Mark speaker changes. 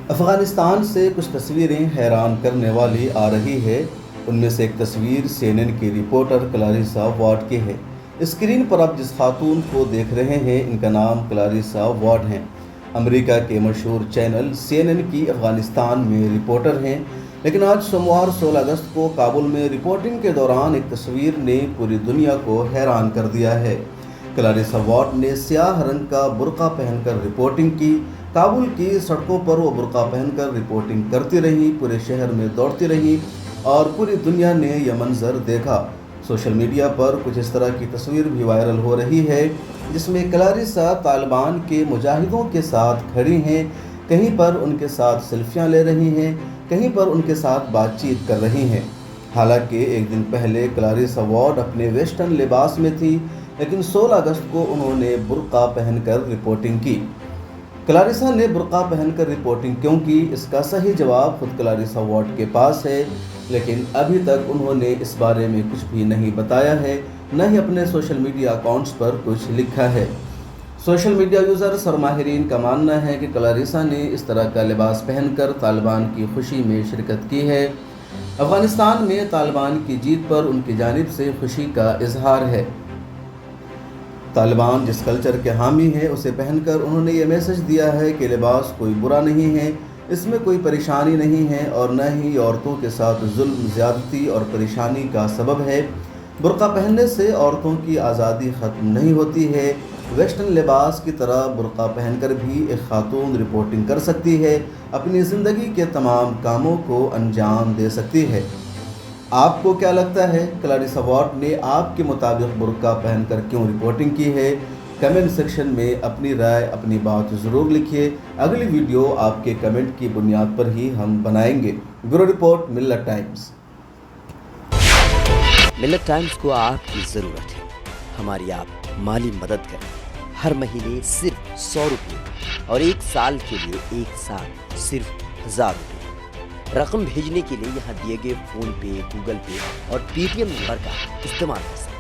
Speaker 1: افغانستان سے کچھ تصویریں حیران کرنے والی آ رہی ہے۔ ان میں سے ایک تصویر CNN کی رپورٹر کلاریسا وارڈ کی ہے۔ اسکرین پر آپ جس خاتون کو دیکھ رہے ہیں، ان کا نام کلاریسا وارڈ ہے۔ امریکہ کے مشہور چینل CNN کی افغانستان میں رپورٹر ہیں، لیکن آج سوموار 16 اگست کو کابل میں رپورٹنگ کے دوران ایک تصویر نے پوری دنیا کو حیران کر دیا ہے۔ کلاریسا وارڈ نے سیاہ رنگ کا برقع پہن کر رپورٹنگ کی۔ کابل کی سڑکوں پر وہ برقع پہن کر رپورٹنگ کرتی رہی، پورے شہر میں دوڑتی رہی اور پوری دنیا نے یہ منظر دیکھا۔ سوشل میڈیا پر کچھ اس طرح کی تصویر بھی وائرل ہو رہی ہے، جس میں کلاریسا طالبان کے مجاہدوں کے ساتھ کھڑی ہیں، کہیں پر ان کے ساتھ سیلفیاں لے رہی ہیں، کہیں پر ان کے ساتھ بات چیت کر رہی ہیں۔ حالانکہ ایک دن پہلے کلاریسا وارڈ اپنے ویسٹرن لباس میں تھی، لیکن 16 اگست کو انہوں نے برقع پہن کر رپورٹنگ کی۔ کلاریسا نے برقع پہن کر رپورٹنگ کیوں کی؟ اس کا صحیح جواب خود کلاریسا وارڈ کے پاس ہے، لیکن ابھی تک انہوں نے اس بارے میں کچھ بھی نہیں بتایا ہے، نہ ہی اپنے سوشل میڈیا اکاؤنٹس پر کچھ لکھا ہے۔ سوشل میڈیا یوزرز اور ماہرین کا ماننا ہے کہ کلاریسا نے اس طرح کا لباس پہن کر طالبان کی خوشی میں شرکت کی ہے۔ افغانستان میں طالبان کی جیت پر ان کی جانب سے خوشی کا اظہار ہے۔ طالبان جس کلچر کے حامی ہیں، اسے پہن کر انہوں نے یہ میسج دیا ہے کہ لباس کوئی برا نہیں ہے، اس میں کوئی پریشانی نہیں ہے اور نہ ہی عورتوں کے ساتھ ظلم، زیادتی اور پریشانی کا سبب ہے۔ برقع پہننے سے عورتوں کی آزادی ختم نہیں ہوتی ہے۔ ویسٹرن لباس کی طرح برقع پہن کر بھی ایک خاتون رپورٹنگ کر سکتی ہے، اپنی زندگی کے تمام کاموں کو انجام دے سکتی ہے۔ آپ کو کیا لگتا ہے، کلاریسا وارڈ نے آپ کے مطابق برقع پہن کر کیوں رپورٹنگ کی ہے؟ کمنٹ سیکشن میں اپنی رائے، اپنی بات ضرور لکھیے۔ اگلی ویڈیو آپ کے کمنٹ کی بنیاد پر ہی ہم بنائیں گے۔ بیورو رپورٹ، ملت ٹائمز۔
Speaker 2: ملت ٹائمز کو آپ کی ضرورت ہے، ہماری آپ مالی مدد کریں۔ ہر مہینے صرف 100 روپے اور 1 سال کے لیے 1 سال صرف 1000 روپے۔ رقم بھیجنے کے لیے یہاں دیے گئے فون پے، گوگل پے اور پے ٹی ایم نمبر کا استعمال کر سکتے ہیں۔